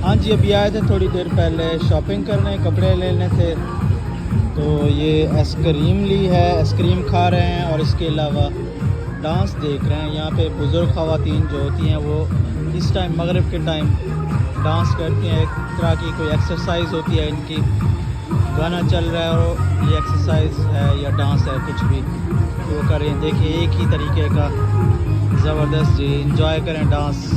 हाँ जी, अभी आए थे थोड़ी देर पहले शॉपिंग करने, कपड़े लेने थे। तो ये आइसक्रीम ली है, आइसक्रीम खा रहे हैं और इसके अलावा डांस देख रहे हैं। यहाँ पे बुज़ुर्ग ख़वातीन जो होती हैं वो इस टाइम मगरिब के टाइम डांस करती हैं। एक तरह की कोई एक्सरसाइज होती है इनकी। गाना चल रहा है और ये एक्सरसाइज है या डांस है, कुछ भी वो करें। देखिए एक ही तरीके का ज़बरदस्त जी, इंजॉय करें डांस।